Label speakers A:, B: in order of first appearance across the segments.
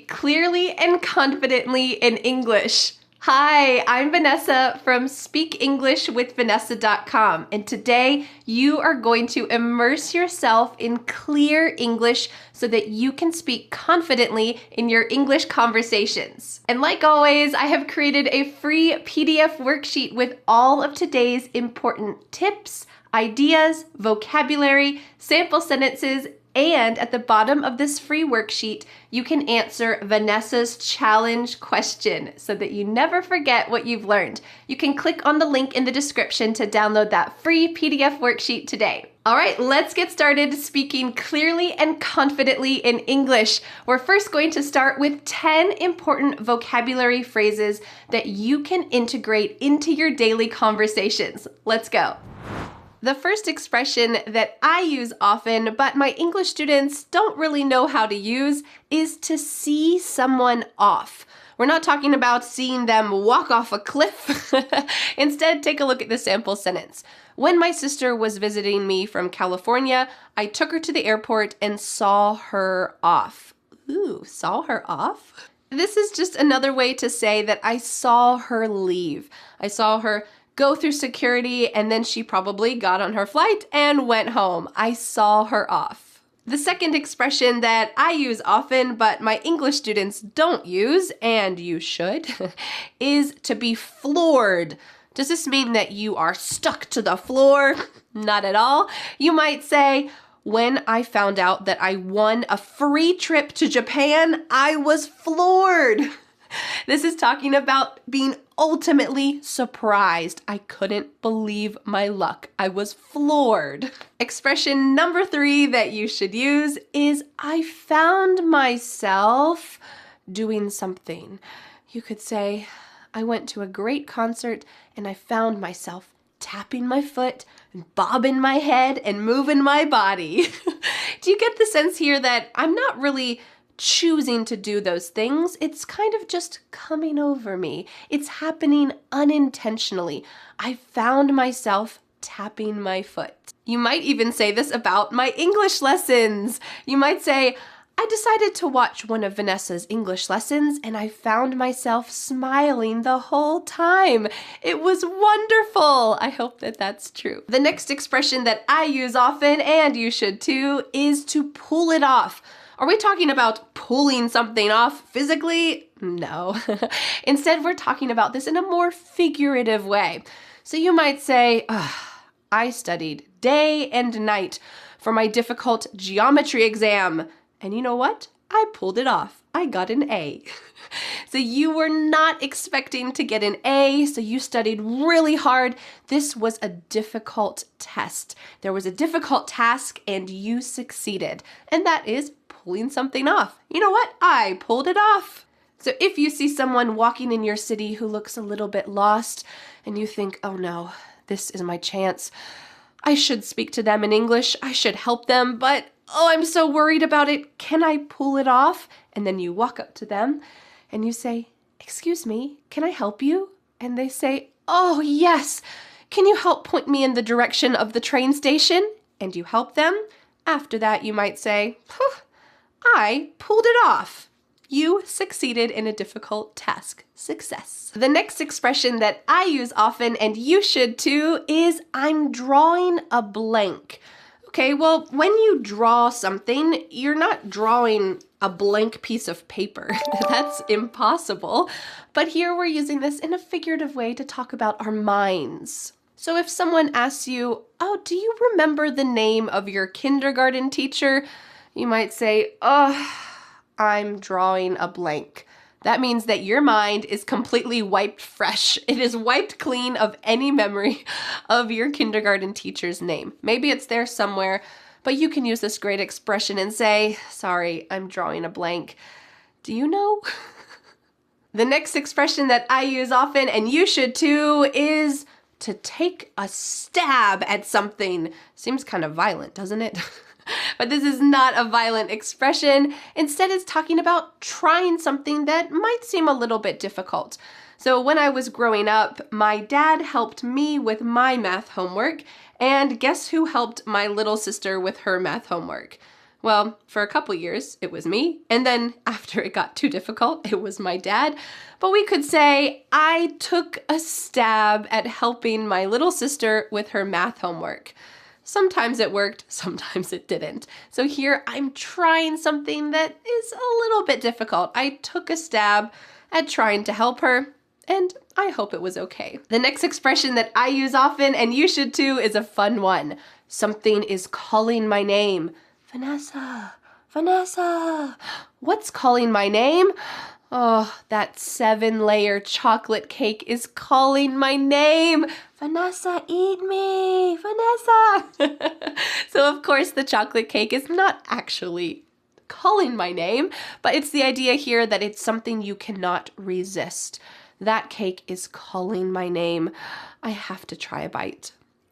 A: Clearly and confidently in English. Hi, I'm Vanessa from SpeakEnglishWithVanessa.com, and today you are going to immerse yourself in clear English so that you can speak confidently in your English conversations. And like always, I have created a free PDF worksheet with all of today's important tips, ideas, vocabulary, sample sentences, and at the bottom of this free worksheet, you can answer Vanessa's challenge question so that you never forget what you've learned. You can click on the link in the description to download that free PDF worksheet today. All right, let's get started speaking clearly and confidently in English. We're first going to start with 10 important vocabulary phrases that you can integrate into your daily conversations. Let's go. The first expression that I use often, but my English students don't really know how to use, is to see someone off. We're not talking about seeing them walk off a cliff. Instead, take a look at the sample sentence. When my sister was visiting me from California, I took her to the airport and saw her off. Ooh, saw her off? This is just another way to say that I saw her leave. I saw her go through security, and then she probably got on her flight and went home. I saw her off. The second expression that I use often, but my English students don't use, and you should, is to be floored. Does this mean that you are stuck to the floor? Not at all. You might say, when I found out that I won a free trip to Japan, I was floored. This is talking about being ultimately surprised. I couldn't believe my luck. I was floored. Expression number 3 that you should use is I found myself doing something. You could say, I went to a great concert and I found myself tapping my foot and bobbing my head and moving my body. Do you get the sense here that I'm not really choosing to do those things? It's kind of just coming over me. It's happening unintentionally. I found myself tapping my foot. You might even say this about my English lessons. You might say, I decided to watch one of Vanessa's English lessons and I found myself smiling the whole time. It was wonderful. I hope that that's true. The next expression that I use often, and you should too, is to pull it off. Are we talking about pulling something off physically? No. Instead, we're talking about this in a more figurative way. So you might say, I studied day and night for my difficult geometry exam. And you know what? I pulled it off. I got an A. So you were not expecting to get an A, so you studied really hard. This was a difficult test. There was a difficult task and you succeeded. And that is pulling something off. You know what? I pulled it off. So if you see someone walking in your city who looks a little bit lost and you think, oh no, this is my chance. I should speak to them in English. I should help them, but I'm so worried about it. Can I pull it off? And then you walk up to them and you say, excuse me, can I help you? And they say, oh yes. Can you help point me in the direction of the train station? And you help them. After that, you might say, I pulled it off. You succeeded in a difficult task. Success. The next expression that I use often, and you should too, is I'm drawing a blank. Okay, well, when you draw something, you're not drawing a blank piece of paper. That's impossible. But here we're using this in a figurative way to talk about our minds. So if someone asks you, oh, do you remember the name of your kindergarten teacher? You might say, I'm drawing a blank. That means that your mind is completely wiped fresh. It is wiped clean of any memory of your kindergarten teacher's name. Maybe it's there somewhere, but you can use this great expression and say, sorry, I'm drawing a blank. Do you know? The next expression that I use often, and you should too, is to take a stab at something. Seems kind of violent, doesn't it? But this is not a violent expression. Instead, it's talking about trying something that might seem a little bit difficult. So when I was growing up, my dad helped me with my math homework, and guess who helped my little sister with her math homework? Well, for a couple years, it was me. And then after it got too difficult, it was my dad. But we could say I took a stab at helping my little sister with her math homework. Sometimes it worked, sometimes it didn't. So here I'm trying something that is a little bit difficult. I took a stab at trying to help her, and I hope it was okay. The next expression that I use often, and you should too, is a fun one. Something is calling my name. Vanessa, Vanessa. What's calling my name? Oh, that 7-layer chocolate cake is calling my name. Vanessa, eat me, Vanessa. So of course the chocolate cake is not actually calling my name, but it's the idea here that it's something you cannot resist. That cake is calling my name. I have to try a bite.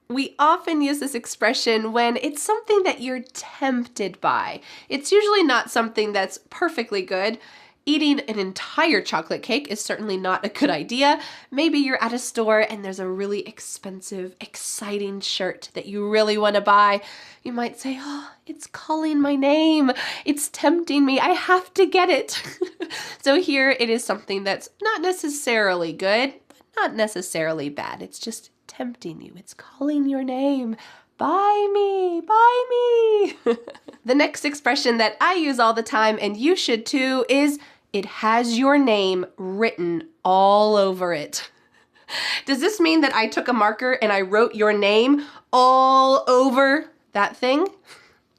A: We often use this expression when it's something that you're tempted by. It's usually not something that's perfectly good. Eating an entire chocolate cake is certainly not a good idea. Maybe you're at a store and there's a really expensive, exciting shirt that you really want to buy. You might say, oh, it's calling my name. It's tempting me. I have to get it. So here it is something that's not necessarily good, but not necessarily bad. It's just tempting you. It's calling your name. Buy me, buy me. The next expression that I use all the time, and you should too, is it has your name written all over it. Does this mean that I took a marker and I wrote your name all over that thing?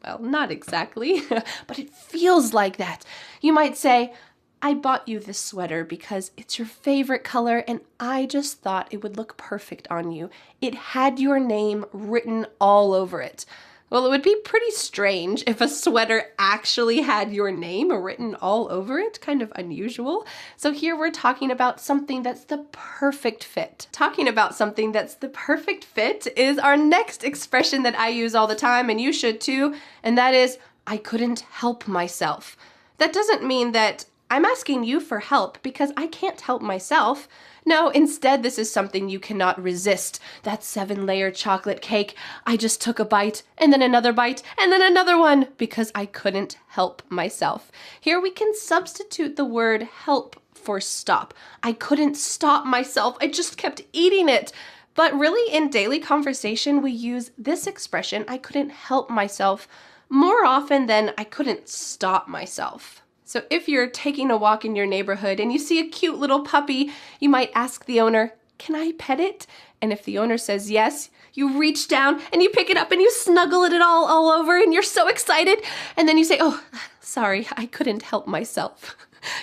A: Well, not exactly, but it feels like that. You might say, I bought you this sweater because it's your favorite color and I just thought it would look perfect on you. It had your name written all over it. Well, it would be pretty strange if a sweater actually had your name written all over it, kind of unusual. So here we're talking about something that's the perfect fit. Talking about something that's the perfect fit is our next expression that I use all the time, and you should too, and that is, I couldn't help myself. That doesn't mean that I'm asking you for help because I can't help myself. No, instead, this is something you cannot resist. That 7-layer chocolate cake. I just took a bite and then another bite and then another one because I couldn't help myself. Here we can substitute the word help for stop. I couldn't stop myself. I just kept eating it. But really, in daily conversation, we use this expression, I couldn't help myself, more often than I couldn't stop myself. So if you're taking a walk in your neighborhood and you see a cute little puppy, you might ask the owner, can I pet it? And if the owner says yes, you reach down and you pick it up and you snuggle it all over and you're so excited. And then you say, oh, sorry, I couldn't help myself.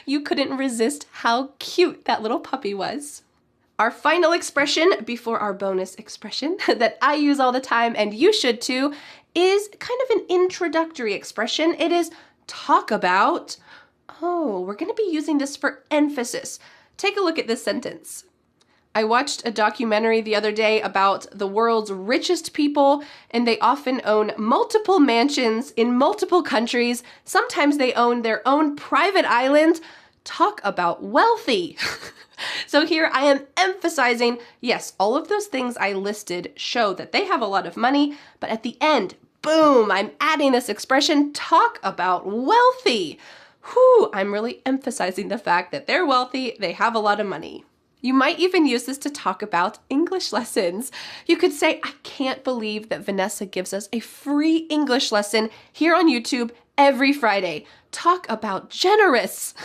A: You couldn't resist how cute that little puppy was. Our final expression before our bonus expression that I use all the time, and you should too, is kind of an introductory expression. It is talk about. Oh, we're going to be using this for emphasis. Take a look at this sentence. I watched a documentary the other day about the world's richest people, and they often own multiple mansions in multiple countries. Sometimes they own their own private island. Talk about wealthy. So here I am emphasizing, yes, all of those things I listed show that they have a lot of money, but at the end, boom, I'm adding this expression, talk about wealthy. Whew, I'm really emphasizing the fact that they're wealthy, they have a lot of money. You might even use this to talk about English lessons. You could say, I can't believe that Vanessa gives us a free English lesson here on YouTube every Friday. Talk about generous.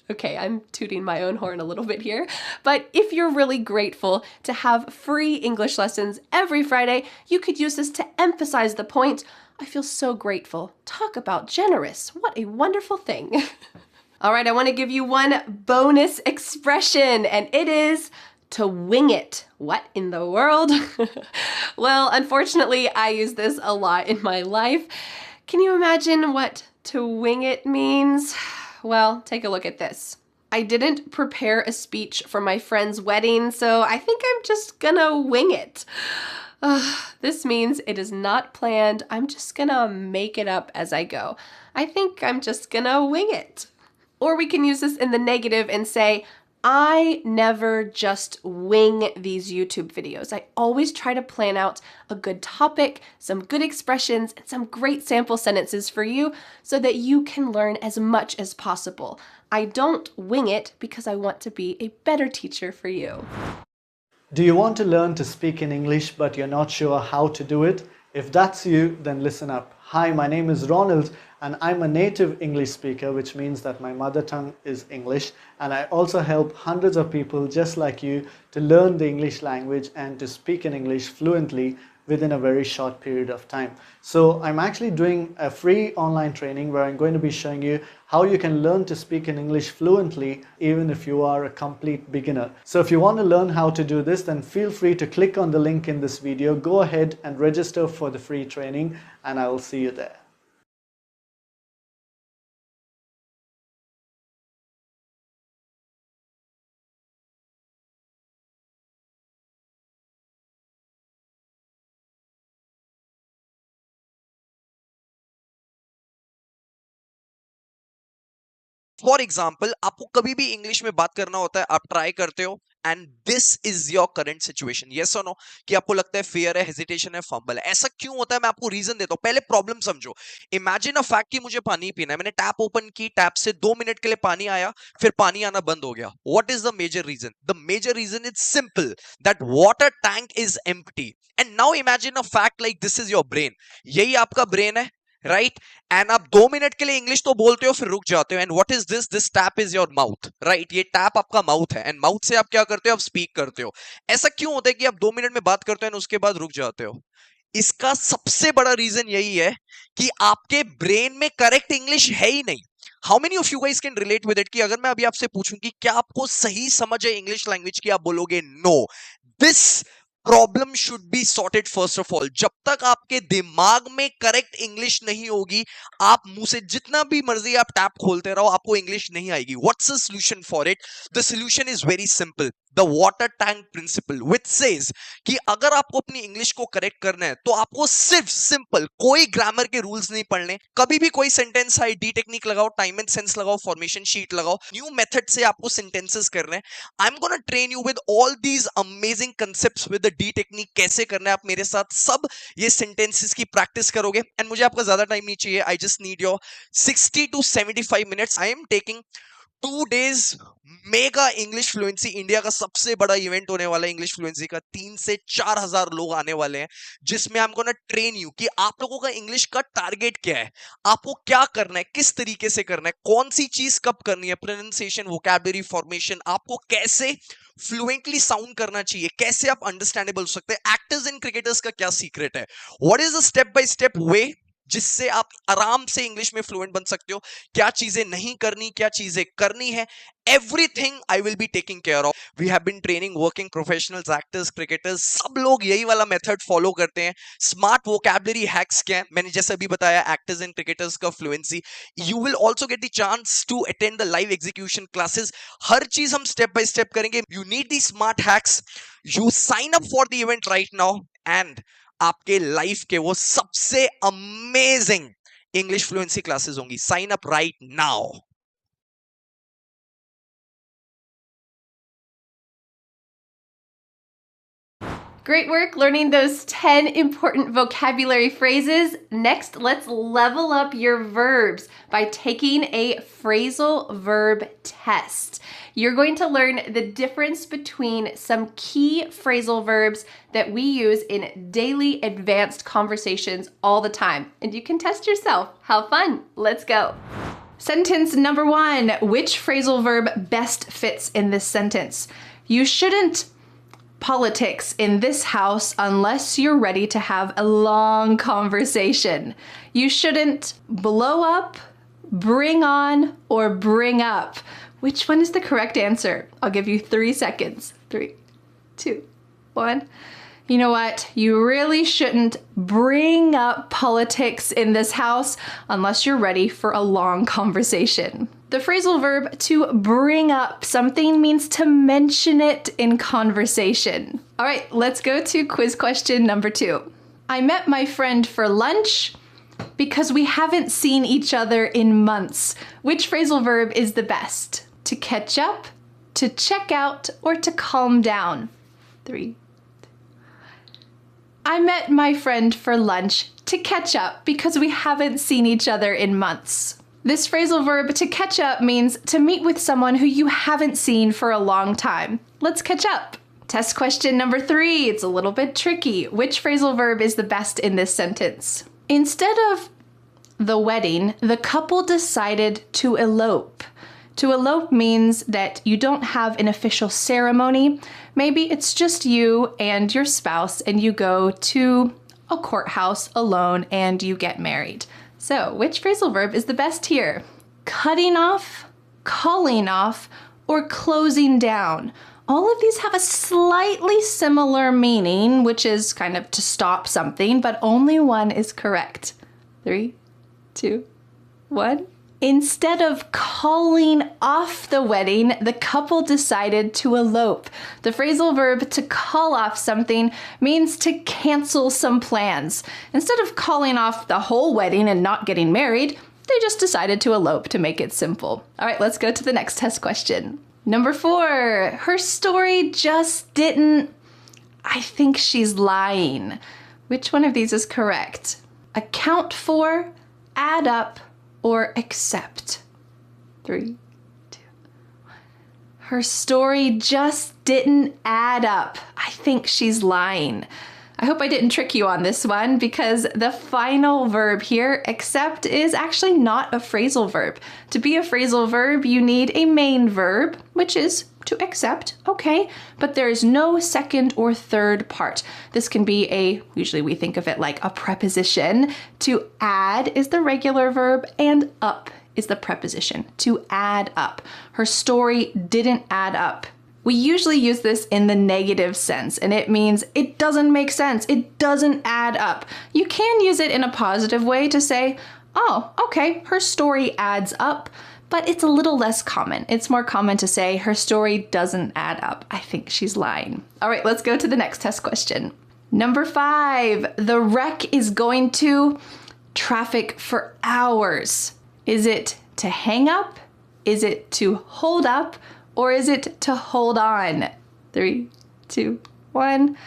A: Okay, I'm tooting my own horn a little bit here, but if you're really grateful to have free English lessons every Friday, you could use this to emphasize the point. I feel so grateful. Talk about generous. What a wonderful thing. All right, I want to give you one bonus expression, and it is to wing it. What in the world? Well, unfortunately, I use this a lot in my life. Can you imagine what to wing it means? Well, take a look at this. I didn't prepare a speech for my friend's wedding, so I think I'm just gonna wing it. This means it is not planned. I'm just gonna make it up as I go. I think I'm just gonna wing it. Or we can use this in the negative and say, I never just wing these YouTube videos. I always try to plan out a good topic, some good expressions, and some great sample sentences for you so that you can learn as much as possible. I don't wing it because I want to be a better teacher for you.
B: Do you want to learn to speak in English but you're not sure how to do it? If that's you, then listen up. Hi, my name is Ronald and I'm a native English speaker, which means that my mother tongue is English, and I also help hundreds of people just like you to learn the English language and to speak in English fluently within a very short period of time. So I'm actually doing a free online training where I'm going to be showing you how you can learn to speak in English fluently even if you are a complete beginner. So if you want to learn how to do this, then feel free to click on the link in this video, go ahead and register for the free training, and I will see you there.
C: For example आपको कभी भी English में बात करना होता है, आप try करते हो and this is your current situation, yes और नो, कि आपको लगता है फियर है, हेजिटेशन है, फंबल है. ऐसा क्यों होता है मैं आपको रीजन देता हूं. पहले प्रॉब्लम समझो. इमेजिन अ फैक्ट कि मुझे पानी पीना है, मैंने टैप ओपन की, टैप से 2 मिनट के लिए पानी आया, फिर पानी आना बंद हो गया. What is the major reason? The major reason is simple, that water tank is empty. And now imagine a fact like this is your brain. यही आपका ब्रेन है, राइट? एंड आप 2 मिनट के लिए इंग्लिश तो बोलते हो, फिर रुक जाते हो. And what is this? This tap is your mouth, right? ये टैप आपका माउथ है, एंड माउथ से आप क्या करते हो? आप स्पीक करते हो. ऐसा क्यों होता है कि आप 2 मिनट में बात करते हो एंड उसके बाद रुक जाते हो? इसका सबसे बड़ा रीजन यही है कि आपके ब्रेन में करेक्ट इंग्लिश है ही नहीं. How many of you guys can relate with it कि अगर मैं अभी आपसे पूछूं कि क्या आपको सही समझ है इंग्लिश लैंग्वेज की, आप बोलोगे no. This problem should be sorted first of all. जब तक आपके दिमाग में करेक्ट इंग्लिश नहीं होगी, आप मुंह से जितना भी मर्जी आप टैप खोलते रहो, आपको इंग्लिश नहीं आएगी. What's the solution for it? The solution is very simple. The water tank principle, which says कि अगर आपको अपनी इंग्लिश को करेक्ट करना है तो आपको सिर्फ सिंपल, कोई ग्रामर के रूल्स नहीं पढ़ने. कभी भी कोई सेंटेंस है, डी टेक्निक लगाओ, टाइम एंड सेंस लगाओ, फॉर्मेशन शीट लगाओ, न्यू मेथड से आपको सेंटेंसेस करने हैं. I am gonna train you with all these amazing concepts with the D technique. कैसे करना है आप मेरे साथ सब ये सेंटेंसेस की प्रैक्टिस करोगे. एंड मुझे आपका ज्यादा टाइम नहीं चाहिए. I just need your 60 to 75 minutes. I am taking 2 days mega English fluency. India का सबसे बड़ा इवेंट होने वाला है इंग्लिश फ्लुएंसी का. 3 से 4 हजार लोग आने वाले हैं, जिसमें I am gonna train you कि आप लोगों का इंग्लिश का टारगेट क्या है, आपको क्या करना है, किस तरीके से करना है, कौन सी चीज कब करनी है, प्रोनाउंसिएशन, वोकैबुलरी, फॉर्मेशन, आपको कैसे फ्लुएंटली साउंड करना चाहिए, कैसे आप अंडरस्टैंडेबल हो सकते हैं, एक्टर्स एंड क्रिकेटर्स का क्या सीक्रेट है, what is the step by step way जिससे आप आराम से इंग्लिश में फ्लुएंट बन सकते हो, क्या चीजें नहीं करनी, क्या चीजें करनी है. Everything I will be taking care of. We have been training working professionals, actors, cricketers. सब लोग यही वाला मेथड फॉलो करते हैं. स्मार्ट वोकैबुलरी हैक्स क्या है, मैंने जैसे अभी बताया, एक्टर्स एंड क्रिकेटर्स का fluency. You will also get the chance to attend the live execution classes. हर चीज हम स्टेप बाय स्टेप करेंगे. You need the smart hacks. You sign up for the event right now, and आपके life के वो सबसे amazing English fluency classes होंगी. Sign up right now.
A: Great work learning those 10 important vocabulary phrases. Next, let's level up your verbs by taking a phrasal verb test. You're going to learn the difference between some key phrasal verbs that we use in daily advanced conversations all the time. And you can test yourself. How fun! Let's go. Sentence number 1. Which phrasal verb best fits in this sentence? You shouldn't politics in this house unless you're ready to have a long conversation. You shouldn't blow up, bring on, or bring up. Which one is the correct answer? I'll give you 3 seconds. 3, 2, 1. You know what? You really shouldn't bring up politics in this house unless you're ready for a long conversation. The phrasal verb to bring up something means to mention it in conversation. All right, let's go to quiz question number 2. I met my friend for lunch because we haven't seen each other in months. Which phrasal verb is the best? To catch up, to check out, or to calm down. 3. I met my friend for lunch to catch up because we haven't seen each other in months. This phrasal verb to catch up means to meet with someone who you haven't seen for a long time. Let's catch up. Test question number 3. It's a little bit tricky. Which phrasal verb is the best in this sentence? Instead of the wedding, the couple decided to elope. To elope means that you don't have an official ceremony. Maybe it's just you and your spouse and you go to a courthouse alone and you get married. So, which phrasal verb is the best here? Cutting off, calling off, or closing down. All of these have a slightly similar meaning, which is kind of to stop something, but only one is correct. 3, 2, 1. Instead of calling off the wedding, the couple decided to elope. The phrasal verb to call off something means to cancel some plans. Instead of calling off the whole wedding and not getting married, they just decided to elope to make it simple. All right, let's go to the next test question. Number 4, her story just didn't... I think she's lying. Which one of these is correct? Account for, add up, or accept. 3, 2, 1. Her story just didn't add up. I think she's lying. I hope I didn't trick you on this one because the final verb here, accept, is actually not a phrasal verb. To be a phrasal verb, you need a main verb, which is to accept, okay, but there is no second or third part. This can be usually we think of it like a preposition. To add is the regular verb and up is the preposition. To add up. Her story didn't add up. We usually use this in the negative sense, and it means it doesn't make sense. It doesn't add up. You can use it in a positive way to say, oh, okay, her story adds up, but it's a little less common. It's more common to say her story doesn't add up. I think she's lying. All right, let's go to the next test question. Number 5, the wreck is going to traffic for hours. Is it to hang up? Is it to hold up? Or is it to hold on? 3, 2, 1.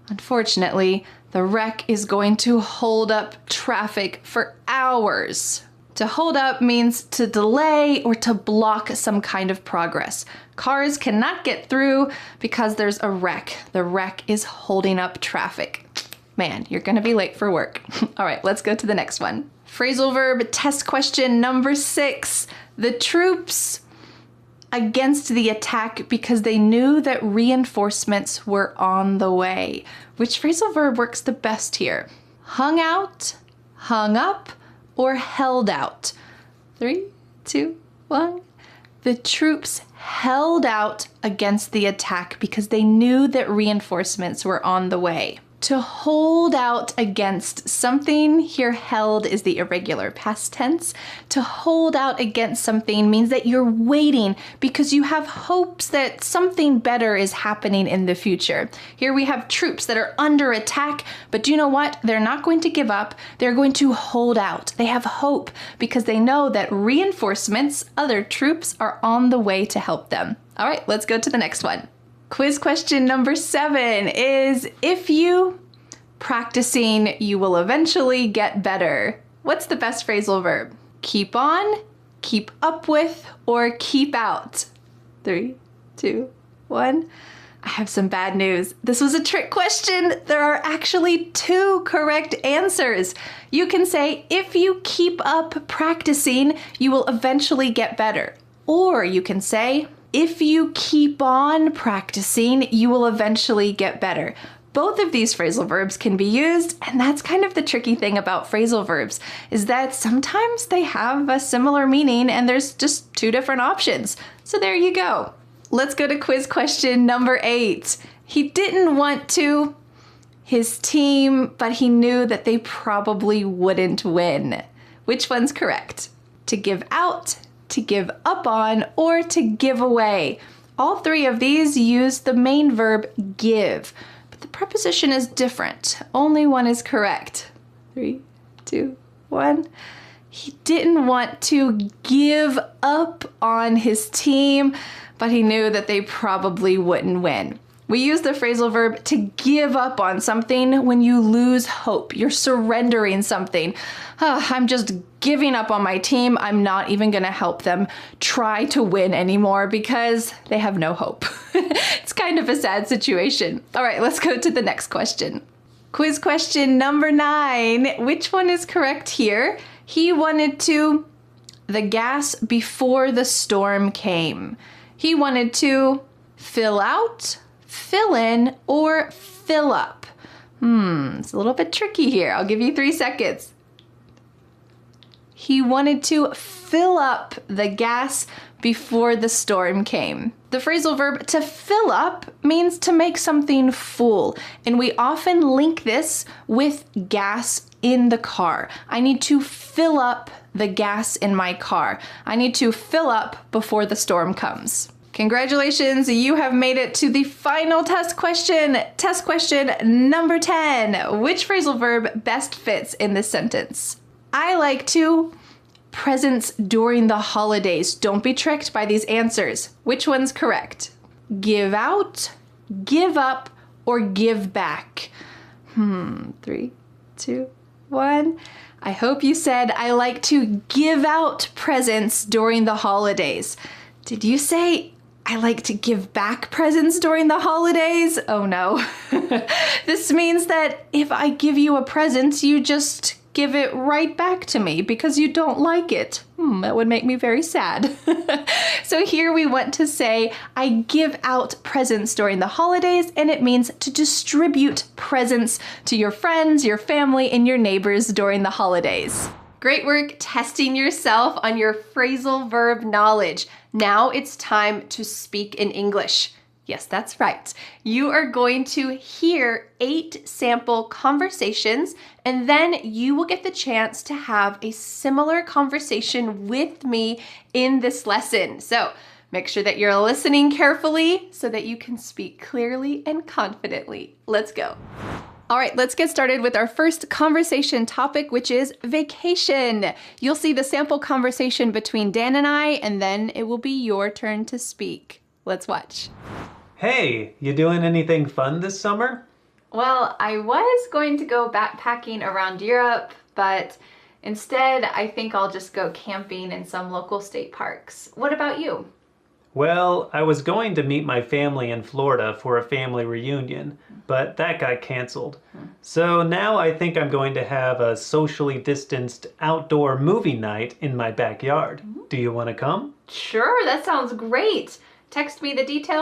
A: Unfortunately, the wreck is going to hold up traffic for hours. To hold up means to delay or to block some kind of progress. Cars cannot get through because there's a wreck. The wreck is holding up traffic. Man, you're gonna be late for work. All right, let's go to the next one. Phrasal verb test question number 6. The troops against the attack because they knew that reinforcements were on the way. Which phrasal verb works the best here? Hung out, hung up, or held out? 3, 2, 1. The troops held out against the attack because they knew that reinforcements were on the way. To hold out against something, here held is the irregular past tense. To hold out against something means that you're waiting because you have hopes that something better is happening in the future. Here we have troops that are under attack, but do you know what? They're not going to give up. They're going to hold out. They have hope because they know that reinforcements, other troops, are on the way to help them. All right, let's go to the next one. Quiz question number 7 is, if you practicing, you will eventually get better. What's the best phrasal verb? Keep on, keep up with, or keep out? 3, 2, 1. I have some bad news. This was a trick question. There are actually 2 correct answers. You can say, if you keep up practicing, you will eventually get better. Or you can say, if you keep on practicing, you will eventually get better. Both of these phrasal verbs can be used, and that's kind of the tricky thing about phrasal verbs, is that sometimes they have a similar meaning and there's just 2 different options. So there you go. Let's go to quiz question number 8. He didn't want to, his team, but he knew that they probably wouldn't win. Which one's correct? To give out, to give up on, or to give away. All 3 of these use the main verb give, but the preposition is different. Only one is correct. 3, 2, 1. He didn't want to give up on his team, but he knew that they probably wouldn't win. We use the phrasal verb to give up on something when you lose hope. You're surrendering something. I'm just giving up on my team. I'm not even going to help them try to win anymore because they have no hope. It's kind of a sad situation. All right, let's go to the next question. Quiz question number 9. Which one is correct here? He wanted to the gas before the storm came. He wanted to fill out, fill in, or fill up. It's a little bit tricky here. I'll give you 3 seconds. He wanted to fill up the gas before the storm came. The phrasal verb to fill up means to make something full, and we often link this with gas in the car. I need to fill up the gas in my car. I need to fill up before the storm comes. Congratulations, you have made it to the final test question. Test question number 10. Which phrasal verb best fits in this sentence? I like to presents during the holidays. Don't be tricked by these answers. Which one's correct? Give out, give up, or give back? 3, 2, 1. I hope you said I like to give out presents during the holidays. Did you say I like to give back presents during the holidays? Oh no. This means that if I give you a present, you just give it right back to me because you don't like it. That would make me very sad. So here we want to say, I give out presents during the holidays, and it means to distribute presents to your friends, your family, and your neighbors during the holidays. Great work testing yourself on your phrasal verb knowledge. Now it's time to speak in English. Yes, that's right. You are going to hear 8 sample conversations, and then you will get the chance to have a similar conversation with me in this lesson. So make sure that you're listening carefully so that you can speak clearly and confidently. Let's go. All right, let's get started with our first conversation topic, which is vacation. You'll see the sample conversation between Dan and I, and then it will be your turn to speak. Let's watch.
D: Hey, you doing anything fun this summer?
A: Well, I was going to go backpacking around Europe, but instead I think I'll just go camping in some local state parks. What about you?
D: Well, I was going to meet my family in Florida for a family reunion, but that got canceled. So now I think I'm going to have a socially distanced outdoor movie night in my backyard. Do you want to come?
A: Sure, that sounds great. Text me the details